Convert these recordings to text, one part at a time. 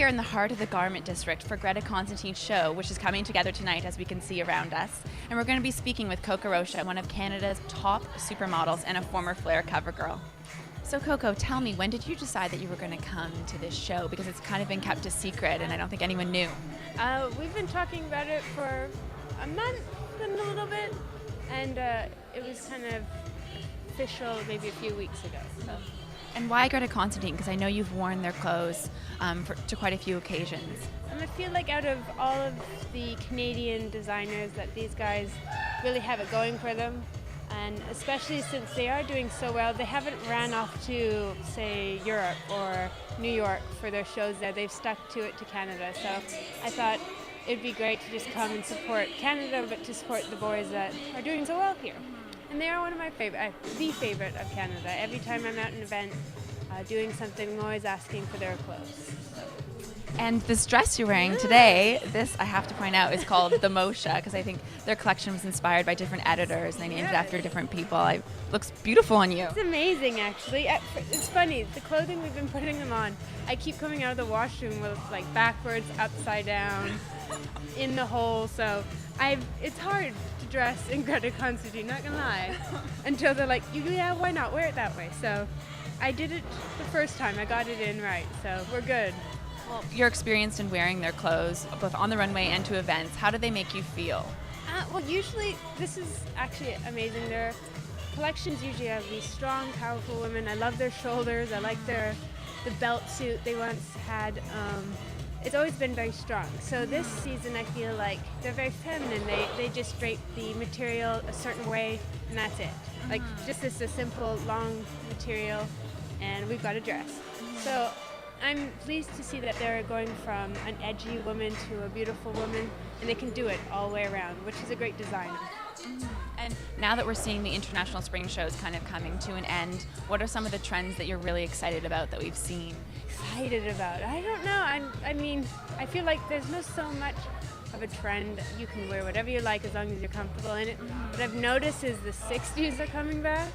here in the heart of the garment district for Greta Constantine's show, which is coming together tonight, as we can see around us. And we're going to be speaking with Coco Rocha, one of Canada's top supermodels and a former Flair cover girl. So Coco, tell me, when did you decide that you were going to come to this show? Because it's kind of been kept a secret and I don't think anyone knew. We've been talking about it for a month and a little bit, and it was kind of official maybe a few weeks ago. So. And why Greta Constantine? Because I know you've worn their clothes to quite a few occasions. And I feel like out of all of the Canadian designers that these guys really have it going for them. And especially since they are doing so well, they haven't ran off to, say, Europe or New York for their shows there. They've stuck to it to Canada. So I thought it'd be great to just come and support Canada, but to support the boys that are doing so well here. And they are one of my favorite, the favorite of Canada. Every time I'm out at an event doing something, I'm always asking for their clothes. And this dress you're wearing today, this I have to point out is called the Moshe, because I think their collection was inspired by different editors and they named it after different people. It looks beautiful on you. It's amazing, actually. It's funny, the clothing we've been putting them on, I keep coming out of the washroom with like backwards, upside down, in the hole. So it's hard to dress in Greta Constantine, not gonna lie, until they're like, yeah, why not wear it that way? So I did it the first time, I got it in right, so we're good. Well, you're experienced in wearing their clothes, both on the runway and to events. How do they make you feel? Well, usually, this is actually amazing. Their collections usually have these strong, powerful women. I love their shoulders. I like the belt suit they once had. It's always been very strong. So this season, I feel like they're very feminine. They just drape the material a certain way, and that's it. Like, just this a simple, long material, and we've got a dress. So I'm pleased to see that they're going from an edgy woman to a beautiful woman, and they can do it all the way around, which is a great design. And now that we're seeing the international spring shows kind of coming to an end, what are some of the trends that you're really excited about that we've seen? Excited about? I don't know. I mean, I feel like there's no so much of a trend. You can wear whatever you like as long as you're comfortable in it. What I've noticed is the 60s are coming back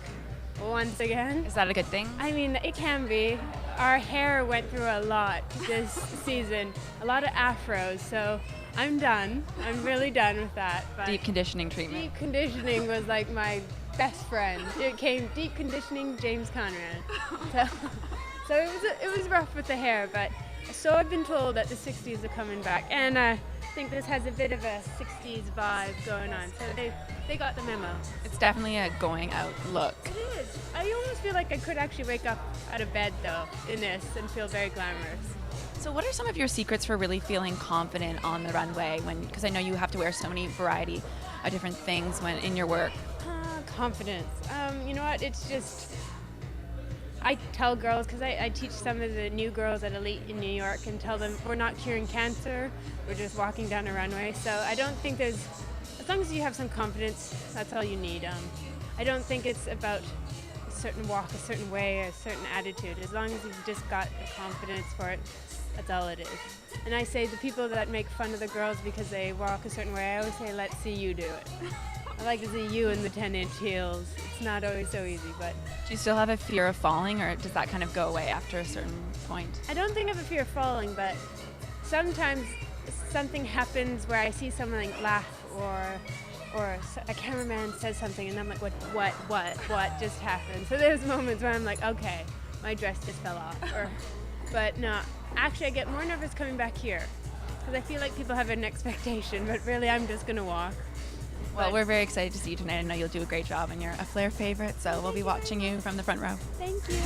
once again. Is that a good thing? I mean, it can be. Our hair went through a lot this season, a lot of afros, so I'm done. I'm really done with that. But deep conditioning treatment. Deep conditioning was like my best friend. It came deep conditioning James Conrad. So it was rough with the hair, but so I've been told that the 60s are coming back, and I think this has a bit of a 60s vibe going on. So they got the memo. It's definitely a going out look. It is. I almost feel like I could actually wake up out of bed though in this and feel very glamorous. So what are some of your secrets for really feeling confident on the runway? Because I know you have to wear so many variety of different things when in your work. Confidence. You know what? It's just, I tell girls, because I teach some of the new girls at Elite in New York, and tell them we're not curing cancer, we're just walking down a runway. So I don't think as long as you have some confidence, that's all you need. I don't think it's about a certain walk, a certain way, a certain attitude. As long as you've just got the confidence for it, that's all it is. And I say the people that make fun of the girls because they walk a certain way, I always say, let's see you do it. I like to see you in the 10-inch heels. It's not always so easy, but... Do you still have a fear of falling, or does that kind of go away after a certain point? I don't think I have a fear of falling, but sometimes something happens where I see someone like laugh, or a cameraman says something, and I'm like, what just happened? So there's moments where I'm like, okay, my dress just fell off. But no, actually I get more nervous coming back here, because I feel like people have an expectation, but really I'm just going to walk. Well, we're very excited to see you tonight. I know you'll do a great job, and you're a Flair favorite, so we'll be watching you from the front row. Thank you.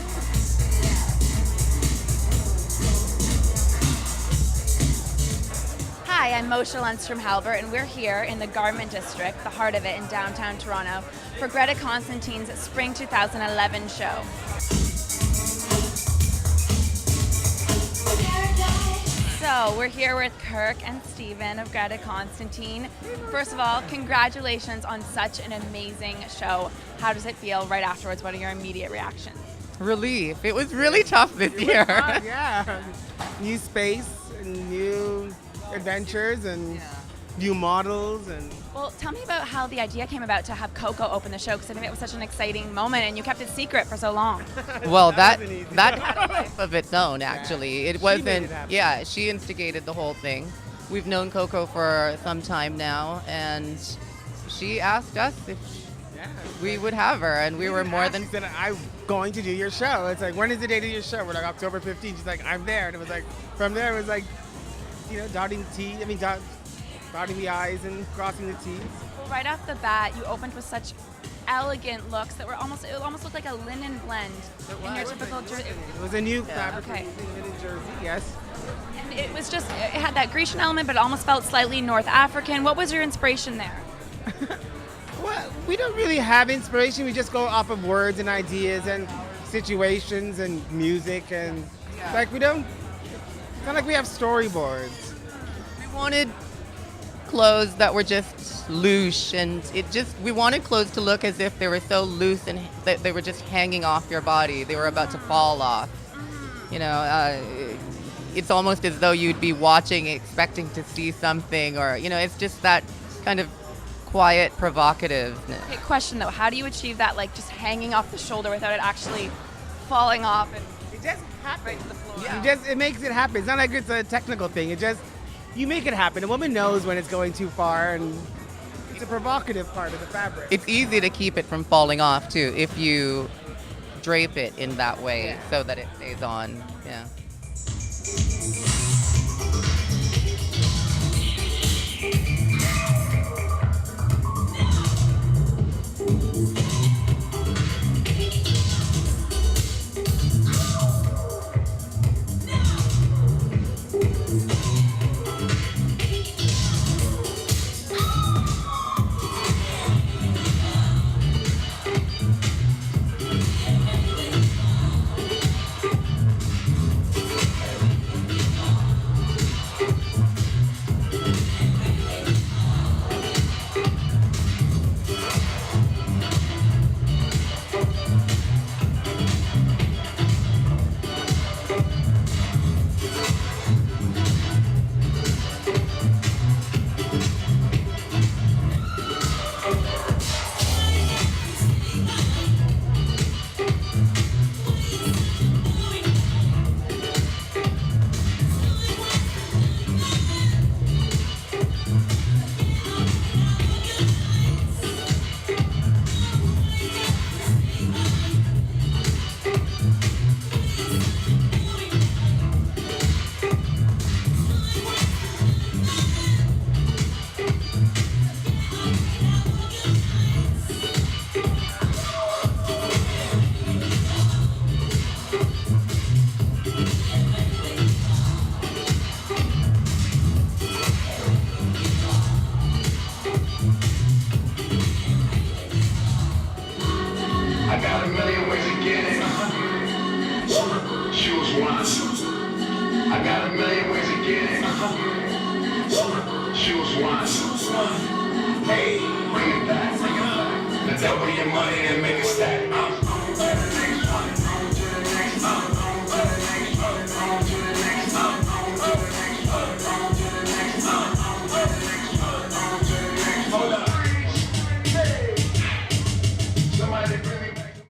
Hi, I'm Moshe Lundstrom-Halbert, and we're here in the Garment District, the heart of it in downtown Toronto, for Greta Constantine's Spring 2011 show. So we're here with Kirk and Steven of Greta Constantine. First of all, congratulations on such an amazing show. How does it feel right afterwards? What are your immediate reactions? Relief. It was really tough this year. Yeah. New space, and new adventures, and new models and. Well, tell me about how the idea came about to have Coco open the show, because I think it was such an exciting moment, and you kept it secret for so long. Well, That wasn't easy. that had a life of its own, actually. It She wasn't. made it happen. Yeah, she instigated the whole thing. We've known Coco for some time now, and she asked us if Yeah. we would have her, and we were more than. She said, I'm going to do your show. It's like, when is the date of your show? We're like, October 15th. She's like, I'm there. And it was like, from there, it was like, dotting the I's and crossing the T's. Well, right off the bat, you opened with such elegant looks that were it almost looked like a linen blend in your typical jersey. It was a new fabric Okay. linen jersey, yes. And it was just, it had that Grecian element, but it almost felt slightly North African. What was your inspiration there? Well, we don't really have inspiration. We just go off of words and ideas and situations and music. And it's like it's not like we have storyboards. We wanted clothes that were just loose, and we wanted clothes to look as if they were so loose and that they were just hanging off your body. They were about to fall off. It's almost as though you'd be watching, expecting to see something, or it's just that kind of quiet provocativeness. Okay, question though, how do you achieve that, like just hanging off the shoulder without it actually falling off and It just happens. right to the floor? Yeah. It makes it happen. It's not like it's a technical thing. You make it happen. A woman knows when it's going too far, and it's a provocative part of the fabric. It's easy to keep it from falling off too if you drape it in that way so that it stays on. Yeah. I got a million ways to get it. Choose one. I got a million ways to get it. Choose one. Hey, bring it back. Let's double your money and make it stack.